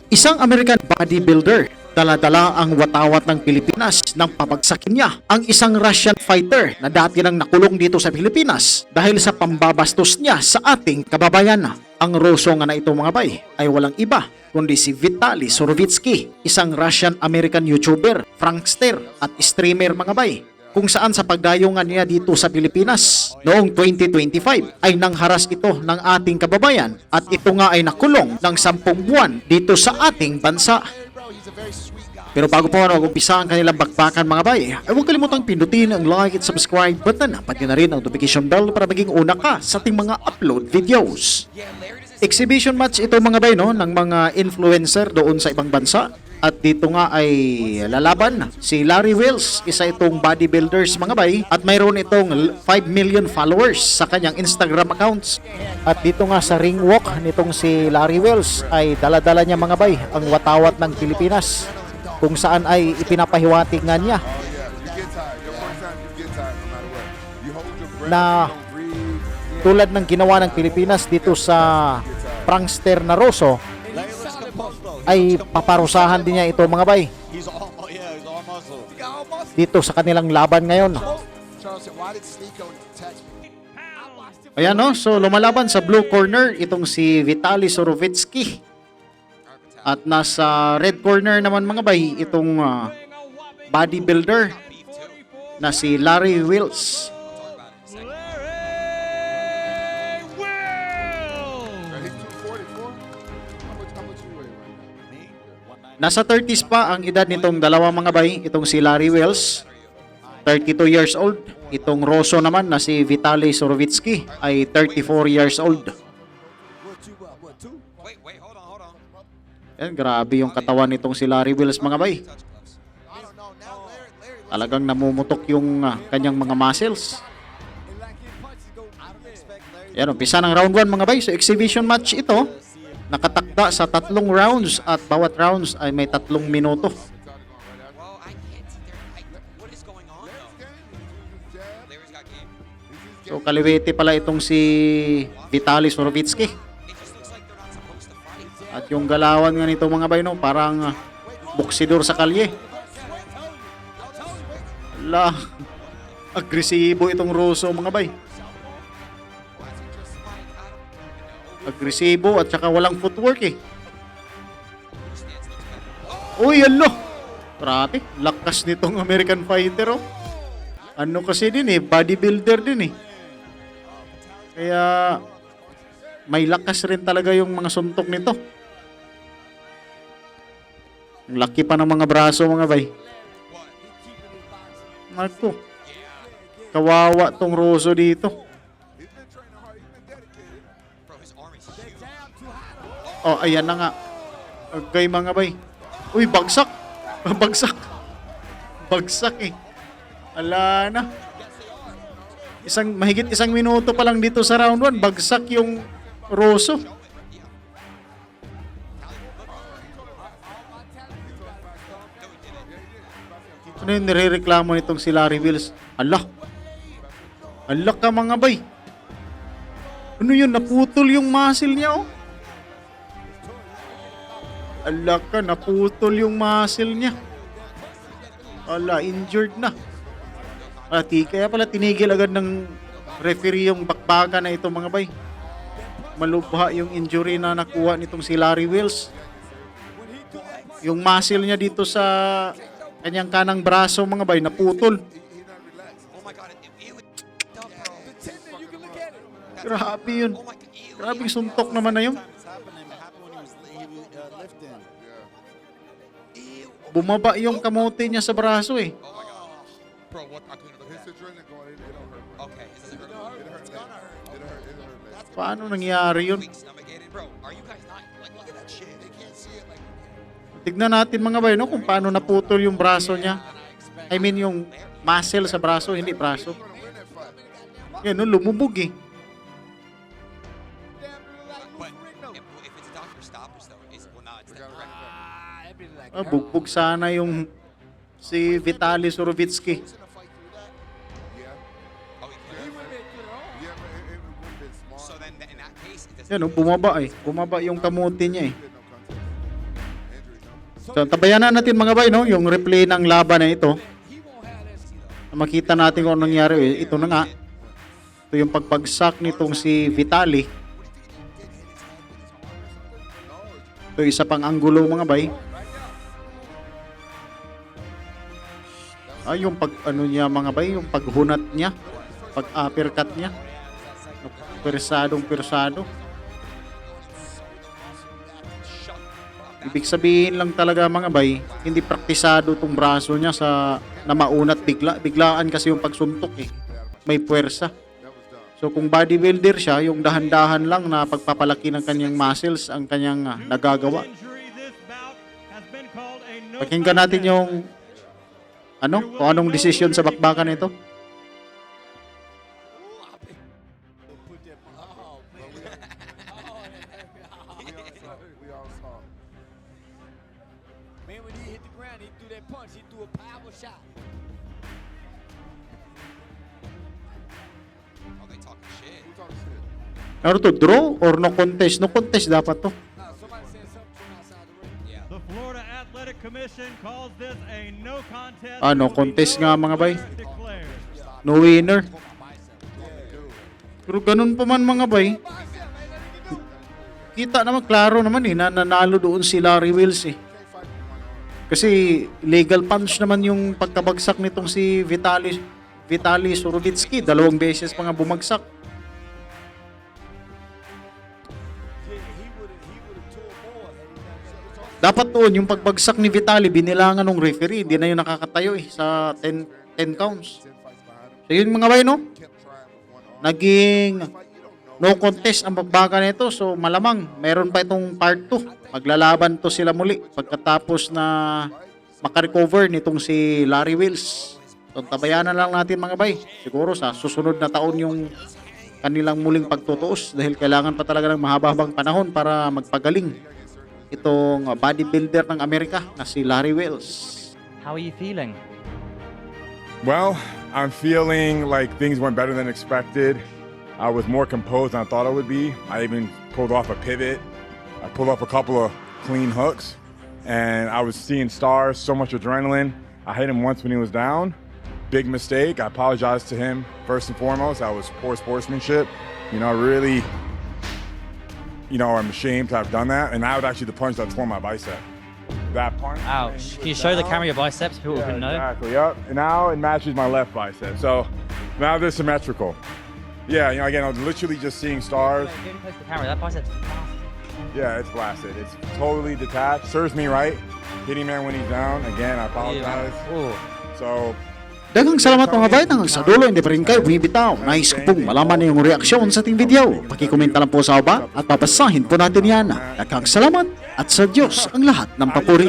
Isang American bodybuilder, dala-dala ang watawat ng Pilipinas nang pabagsakin niya ang isang Russian fighter na dati nang nakulong dito sa Pilipinas dahil sa pambabastos niya sa ating kababayan. Ang Ruso nga na ito mga bay ay walang iba kundi si Vitaly Surovitsky, isang Russian-American YouTuber, prankster at streamer mga bay, kung saan sa pagdayungan niya dito sa Pilipinas noong 2025 ay nangharas ito ng ating kababayan at ito nga ay nakulong ng 10 buwan dito sa ating bansa. Pero bago po mag-umpisa ang kanilang bakbakan mga bay, ay huwag kalimutang pindutin ang like at subscribe button. Pati na rin ang notification bell para maging una ka sa ating mga upload videos. Exhibition match ito mga bay no, ng mga influencer doon sa ibang bansa. At dito nga ay lalaban si Larry Wheels, isa itong bodybuilders mga bay, at mayroon itong 5 million followers sa kanyang Instagram accounts. At dito nga sa ring walk nitong si Larry Wheels ay dala-dala niya mga bay ang watawat ng Pilipinas, kung saan ay ipinapahiwatig nga niya na tulad ng ginawa ng Pilipinas dito sa prankster na Ruso, ay paparusahan din niya ito mga bay dito sa kanilang laban ngayon. Ayan no, so lumalaban sa blue corner itong si Vitaly Surovitsky, at nasa red corner naman mga bay itong bodybuilder na si Larry Wheels. Nasa 30s pa ang edad nitong dalawa mga bay, itong si Larry Wheels, 32 years old. Itong Ruso naman na si Vitaly Surovitsky ay 34 years old. Yan, grabe yung katawan nitong si Larry Wheels mga bay. Talagang namumutok yung kanyang mga muscles. Yan, umpisa ng round 1 mga bay. So exhibition match ito. Nakatakda sa 3 rounds at bawat rounds ay may 3 minuto. So kaliwete pala itong si Vitaly Surovitsky. At yung galawan nga nito mga bay no, parang boksidor sa kalye. Ala, agresibo itong Ruso mga bay. Agresibo at saka walang footwork eh. Uy, alo! Grabe, lakas nitong American fighter oh. Ano kasi din eh, bodybuilder din eh. Kaya may lakas rin talaga yung mga suntok nito. Ang laki pa ng mga braso mga bay. Marco, kawawa tong Ruso dito. Oh, ayan na nga. Okay mga bay. Uy, bagsak. Bagsak. Bagsak eh. Ala na. Mahigit isang minuto pa lang dito sa round 1, bagsak yung Ruso. Ano yung nirereklamo nitong si Larry Wheels? Ala. Ala ka mga bay. Ano yun? Naputol yung muscle niya oh. Ala ka, naputol yung muscle niya. Ala, injured na. Kaya pala tinigil agad ng referee yung bakbakan na ito mga bay. Malubha yung injury na nakuha nitong si Larry Wheels. Yung muscle niya dito sa kanyang kanang braso mga bay, naputol. Grabe yun. Grabe suntok naman na yun. Bumaba yung kamote niya sa braso eh. Paano nangyari yun? Tignan natin mga bay no, kung paano naputol yung braso niya. I mean yung muscle sa braso, hindi braso. Yan no, lumubog eh. Bugbog sana yung si Vitaly Surovitsky. Yan, bumaba eh. Bumaba yung kamote niya eh. So, tabayanan natin mga bay, no? Yung replay ng laban na ito. Makita natin kung anong nangyari. Ito na nga. Ito yung pagpagsak nitong si Vitali. Ito isa pang anggulo mga bay. Yung ano niya mga bay, yung paghunat niya, pag-uppercut niya. Persado. Ibig sabihin lang talaga mga bay, hindi praktisado tong braso niya sa na maunat biglaan kasi yung pagsuntok may puwersa. So kung bodybuilder siya, yung dahan-dahan lang na pagpapalaki ng kanyang muscles ang kanyang nagagawa. Pakinggan natin yung kung anong desisyon sa bakbakan ito. Man, when he hit the ground, he threw that punch. He threw a power shot. Oh, they talking shit. Ano to, draw or no contest? No contest dapat to. Somebody said something to him outside the ring. Yeah. The Florida Athletic Commission calls this a no contest. No There will be contest no nga mga bay. winner declared. No winner. Pero ganun pa man mga bay. Kita naman, klaro naman na nanalo doon si Larry Wills Kasi legal punch naman yung pagkabagsak nitong si Vitali Surovitsky. 2 beses pa nga bumagsak. Dapat doon yung pagbagsak ni Vitali, binilangan ng referee. Hindi na yung nakakatayo sa 10 counts. So yun mga bay, no? Naging no contest ang bakbakan nito. So malamang meron pa itong part 2. Maglalaban to sila muli pagkatapos na makarecover nitong si Larry Wills. So tabayanan lang natin mga bay. Siguro sa susunod na taon yung kanilang muling pagtutuos dahil kailangan pa talaga ng mahaba-habang panahon para magpagaling itong bodybuilder ng Amerika na si Larry Wills. How are you feeling? Well, I'm feeling like things went better than expected. I was more composed than I thought I would be. I even pulled off a pivot. I pulled off a couple of clean hooks, and I was seeing stars, so much adrenaline. I hit him once when he was down. Big mistake. I apologize to him first and foremost. That was poor sportsmanship. Really, I'm ashamed to have done that. And that was actually the punch that tore my bicep. That punch. Ouch. Can you show the camera your biceps? People can know. Exactly. Yep. And now it matches my left bicep. So now they're symmetrical. Yeah. Again, I was literally just seeing stars. Go and poke the camera. That bicep's massive. Yeah, it's blasted. It's totally detached. Serves me right. Hitting man when he's down. Again, I apologize. Oh. So, Daghang salamat mga bay, hanggang sa dulo hindi pa rin kayo bumibitaw. Nais ko pong malaman yung reaksyon sa ating video. Pakikomenta lang po sa baba at papasahin po natin yan. Daghang salamat at sa Diyos ang lahat ng papuri.